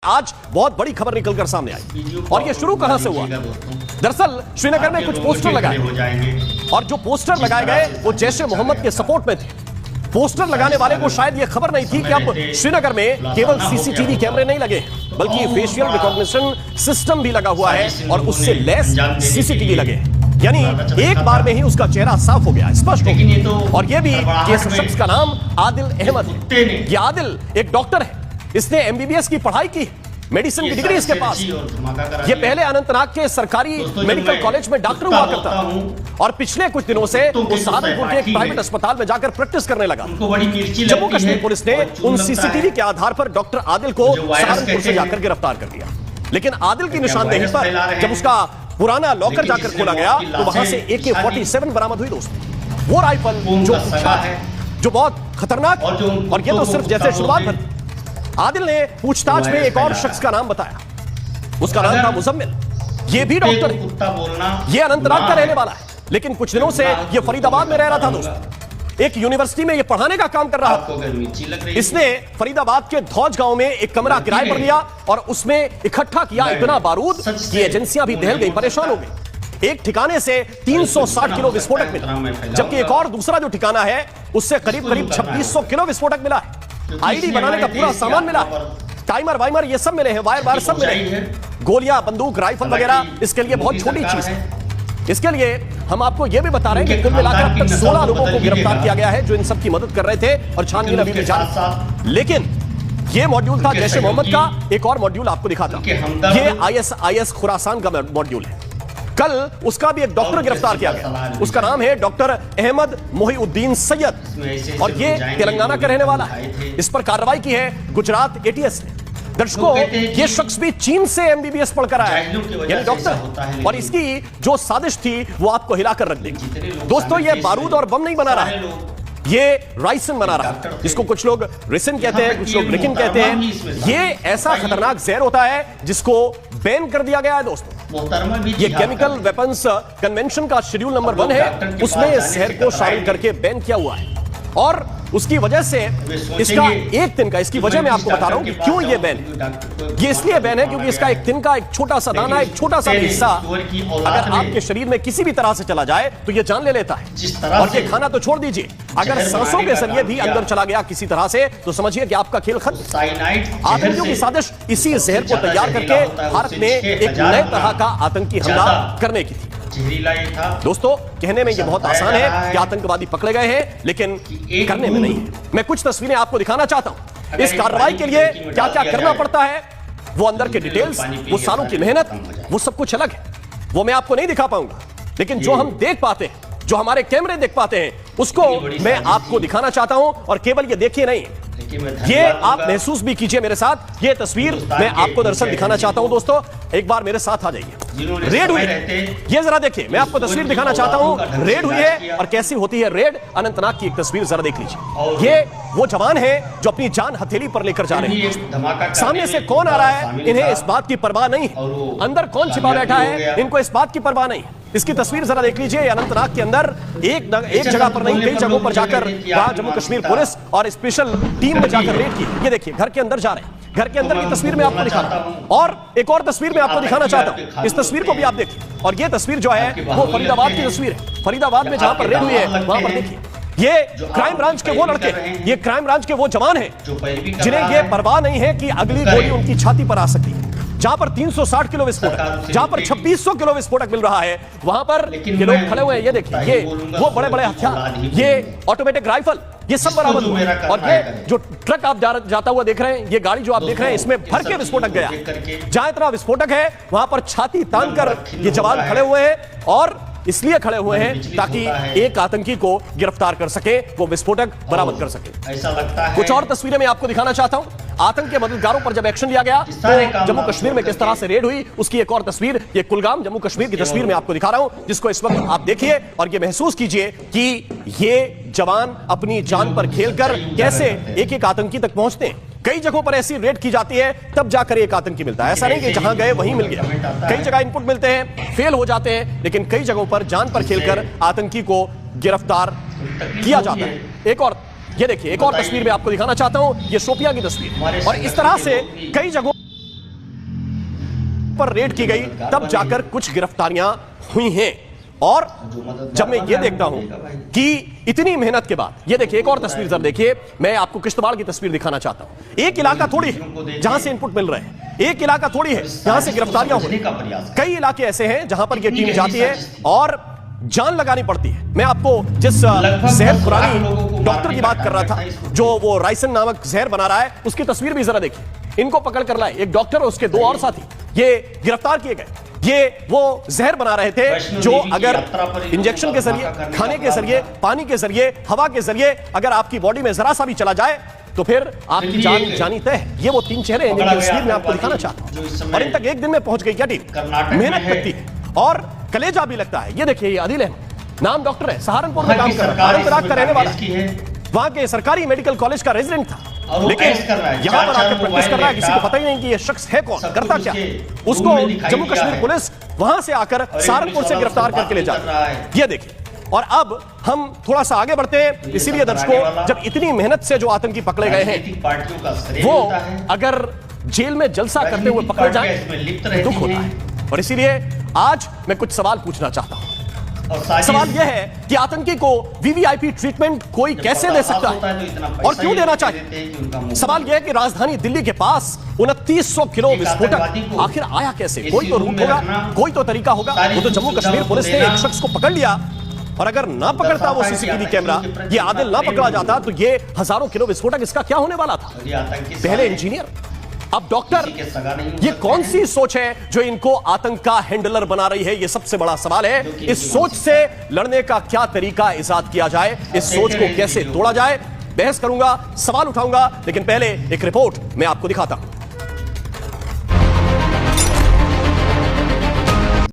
आज बहुत बड़ी खबर निकलकर सामने आई। और ये शुरू कहां से हुआ? दरअसल श्रीनगर में कुछ पोस्टर लगाए और जो पोस्टर लगाए गए वो जैशे मोहम्मद के सपोर्ट में थे। पोस्टर लगाने वाले को शायद ये खबर नहीं थी कि अब श्रीनगर में केवल सीसीटीवी कैमरे नहीं लगे बल्कि फेशियल रिकॉग्निशन सिस्टम भी लगा हुआ है और उससे लैस सीसीटीवी लगे, यानी एक बार में ही उसका चेहरा साफ हो गया, स्पष्ट हो गया। और ये भी इस शख्स का नाम आदिल अहमद है। ये आदिल एक डॉक्टर है, इसने एमबीबीएस की पढ़ाई की, मेडिसिन की डिग्री इसके पास। ये पहले अनंतनाग के सरकारी मेडिकल कॉलेज में डॉक्टर हुआ करता था और पिछले कुछ दिनों से वो सहारनपुर के एक प्राइवेट अस्पताल में जाकर प्रैक्टिस करने लगा। जम्मू कश्मीर पुलिस ने उन सीसीटीवी के आधार पर डॉक्टर आदिल को सहारनपुर से जाकर गिरफ्तार कर लिया। लेकिन आदिल की निशानदेही पर जब उसका पुराना लॉकर जाकर खोला गया तो वहां से AK-47 बरामद हुई दोस्तों। वो राइफल जो बहुत खतरनाक, और ये तो सिर्फ जैसे शुरुआत भर। आदिल ने पूछताछ में एक और शख्स का नाम बताया, उसका नाम था मुजम्मिल। ये भी डॉक्टर है, ये अनंतनाग का रहने वाला है, लेकिन कुछ दिनों से ये फरीदाबाद में रह रहा था दोस्तों। एक यूनिवर्सिटी में ये पढ़ाने का काम कर रहा था। इसने फरीदाबाद के धौज गांव में एक कमरा किराए पर लिया और उसमें इकट्ठा किया इतना बारूद कि एजेंसियां भी दहल गई, परेशान हो गई। एक ठिकाने से 360 किलो विस्फोटक मिला, जबकि एक और दूसरा जो ठिकाना है उससे करीब 2600 किलो विस्फोटक मिला है। आईडी बनाने का पूरा सामान मिला है, टाइमर वाइमर ये सब मिले हैं, वायर सब मिले हैं, गोलियां, बंदूक, राइफल वगैरह। इसके लिए बहुत छोटी चीज है। इसके लिए हम आपको यह भी बता रहे हैं कि कुल मिलाकर अब तक 16 लोगों को गिरफ्तार किया गया है जो इन सब की मदद कर रहे थे और छानबीन अभी भी जारी। लेकिन ये मॉड्यूल था जैशे मोहम्मद का। एक और मॉड्यूल आपको दिखाता हूं, ये ISIS खुरासान का मॉड्यूल है। कल उसका भी एक डॉक्टर गिरफ्तार किया गया, उसका नाम है डॉक्टर अहमद मोहिउद्दीन सैयद और ये तेलंगाना का रहने वाला है। इस पर कार्रवाई की है गुजरात ATS ने। दर्शकों, ये शख्स भी चीन से MBBS पढ़कर आया है, यानी डॉक्टर, और इसकी जो साजिश थी वो आपको हिलाकर रख देगी। दोस्तों, ये बारूद और बम नहीं बना रहा है, ये राइसिन बना रहा है, जिसको कुछ लोग रिसिन कहते हैं, कुछ लोग रिकिन कहते हैं। ये ऐसा खतरनाक जहर होता है जिसको बैन कर दिया गया है दोस्तों। ये केमिकल वेपन्स कन्वेंशन का शेड्यूल नंबर 1 है, उसमें इस जहर को शामिल करके बैन किया हुआ है। और उसकी वजह से इसका एक दिन का, इसकी वजह मैं आपको बता रहा हूं कि क्यों ये बैन है। ये इसलिए बैन है क्योंकि इसका एक दिन का एक छोटा सा दाना, एक छोटा सा हिस्सा अगर आपके शरीर में किसी भी तरह से चला जाए तो ये जान ले लेता है। और ये खाना तो छोड़ दीजिए, अगर सांसों के जरिए भी अंदर चला गया किसी तरह से तो समझिए कि आपका खेल खत्म। आतंकियों की साजिश इसी जहर को तैयार करके भारत में एक नए तरह का आतंकी हमला करने की थी। दोस्तों, कहने में ये बहुत आसान है कि आतंकवादी पकड़े गए हैं, लेकिन करने में नहीं है। मैं कुछ तस्वीरें आपको दिखाना चाहता हूं। इस कार्रवाई के लिए क्या क्या करना पड़ता है, वो अंदर के डिटेल्स, वो सालों की मेहनत, वो सब कुछ अलग है, वो मैं आपको नहीं दिखा पाऊंगा। लेकिन जो हम देख पाते हैं, जो हमारे कैमरे देख पाते हैं, उसको मैं आपको दिखाना चाहता हूं। और केवल ये देखिए नहीं, ये आप महसूस भी कीजिए मेरे साथ। ये तस्वीर मैं आपको दरअसल दिखाना चाहता हूं दोस्तों, एक बार मेरे साथ आ जाइए। रेड हुई है, ये जरा देखिए, मैं आपको तस्वीर दिखाना चाहता हूं। रेड हुई है और कैसी होती है रेड, अनंतनाग की एक तस्वीर जरा देख लीजिए। ये वो जवान है जो अपनी जान हथेली पर लेकर जा रहे हैं। सामने से कौन आ रहा है, इन्हें इस बात की परवाह नहीं। अंदर कौन छिपा बैठा है, इनको इस बात की परवाह नहीं। इसकी तस्वीर जरा देख लीजिए। अनंतनाग के अंदर एक जगह पर नहीं, कई जगहों पर जाकर वहां जम्मू कश्मीर पुलिस और स्पेशल टीम में जाकर रेड की। ये देखिए, घर के अंदर जा रहे हैं। घर के अंदर की तस्वीर में आपको दिखाता हूं और एक और तस्वीर में आपको दिखाना चाहता हूं। इस तस्वीर को भी आप देखिए। और ये तस्वीर जो है वो फरीदाबाद की तस्वीर है। फरीदाबाद में जहां पर रेड हुई है वहां पर देखिए, ये क्राइम ब्रांच के वो लड़के, ये क्राइम ब्रांच के वो जवान हैं जिन्हें ये परवाह नहीं है कि अगली गोली उनकी छाती पर आ सकती है। जहां पर 360 किलो विस्फोटक, जहां पर 2600 किलो विस्फोटक मिल रहा है, वहां पर ये लोग खड़े हुए हैं। ये देखिए, ये वो बड़े बड़े हथियार, ये ऑटोमेटिक राइफल, ये सब बरामद हुआ। और ये जो ट्रक आप जाता हुआ देख रहे हैं, ये गाड़ी जो आप देख रहे हैं, इसमें भर के विस्फोटक गया। जहां इतना विस्फोटक है वहां पर छाती तान कर ये जवान खड़े हुए हैं और इसलिए खड़े हुए हैं ताकि एक आतंकी को गिरफ्तार कर सके, वो विस्फोटक बरामद कर सके। ऐसा लगता है। कुछ और तस्वीरें मैं आपको दिखाना चाहता हूं। आतंक के मददगारों पर जब एक्शन लिया गया तो जम्मू कश्मीर में किस तरह से रेड हुई, उसकी एक और तस्वीर, ये कुलगाम जम्मू कश्मीर की तस्वीर मैं आपको दिखा रहा हूं, जिसको इस वक्त आप देखिए और ये महसूस कीजिए कि ये जवान अपनी जान पर खेलकर कैसे एक एक आतंकी तक पहुंचते हैं। कई जगहों पर ऐसी रेड की जाती है, तब जाकर एक आतंकी मिलता है। ऐसा नहीं कि जहां गए वहीं मिल गया। कई जगह इनपुट मिलते हैं, फेल हो जाते हैं, लेकिन कई जगहों पर जान पर खेलकर आतंकी को गिरफ्तार किया जाता है। एक और ये देखिए, एक और तस्वीर मैं आपको दिखाना चाहता हूं, ये शोपियां की तस्वीर। और इस तरह से कई जगहों पर रेड की गई, तब जाकर कुछ गिरफ्तारियां हुई हैं। और जब मैं ये देखता हूं कि इतनी मेहनत के बाद, ये देखिए एक और तस्वीर जरा देखिए, मैं आपको किश्तवाड़ की तस्वीर दिखाना चाहता हूं। एक इलाका थोड़ी है जहां से इनपुट मिल रहे हैं, एक इलाका थोड़ी है जहां से गिरफ्तारियां हो रही हैं। कई इलाके ऐसे हैं जहां पर यह टीम जाती है और जान लगानी पड़ती है। मैं आपको जिस जहर खुरानी डॉक्टर की बात कर रहा था, जो वो राइसन नामक जहर बना रहा है, उसकी तस्वीर भी जरा देखिए। इनको पकड़ कर लाए, एक डॉक्टर और उसके 2 और साथी, ये गिरफ्तार किए गए। ये वो जहर बना रहे थे जो अगर इंजेक्शन के जरिए, खाने के जरिए, पानी के जरिए, हवा के जरिए अगर आपकी बॉडी में जरा सा भी चला जाए तो फिर आपकी जान जानी तय है। ये वो 3 चेहरे हैं जिनकी तस्वीर मैं आपको दिखाना चाहता हूं। और इन तक एक दिन में पहुंच गई क्या टीम, मेहनत करती है और कलेजा भी लगता है। ये देखिए, ये आदिल अहमद नाम डॉक्टर है, सहारनपुर में काम कर रहा है, अनंतनाग का रहने वाला है, वहां के सरकारी मेडिकल कॉलेज का रेजिडेंट था, लेकिन यहां पर आकर प्रैक्टिस कर रहा है। किसी को पता ही नहीं कि ये शख्स है कौन, करता क्या। उसको जम्मू कश्मीर पुलिस वहां से आकर सहारनपुर से गिरफ्तार करके ले जाती है। ये देखिए। और अब हम थोड़ा सा आगे बढ़ते हैं, इसीलिए दर्शकों, जब इतनी मेहनत से जो आतंकी पकड़े गए हैं वो अगर जेल में जलसा करते हुए पकड़े जाए दुख होता है। और इसीलिए आज मैं कुछ सवाल पूछना चाहता हूं। सवाल यह है कि आतंकी को वीवीआईपी ट्रीटमेंट कोई कैसे दे सकता है और क्यों देना चाहिए। सवाल यह है कि राजधानी दिल्ली के पास 2900 किलो विस्फोटक आखिर आया कैसे। कोई तो रूट होगा, कोई तो तरीका होगा। वो तो जम्मू कश्मीर पुलिस ने एक शख्स को पकड़ लिया, और अगर ना पकड़ता वो सीसीटीवी कैमरा, ये आदिल ना पकड़ा जाता तो ये हजारों किलो विस्फोटक इसका क्या होने वाला था। पहले इंजीनियर, अब डॉक्टर। ये कौन सी सोच है जो इनको आतंक का हैंडलर बना रही है, ये सबसे बड़ा सवाल है। इस सोच से लड़ने का क्या तरीका इजाद किया जाए, इस सोच को कैसे तोड़ा जाए, बहस करूंगा, सवाल उठाऊंगा, लेकिन पहले एक रिपोर्ट मैं आपको दिखाता हूं।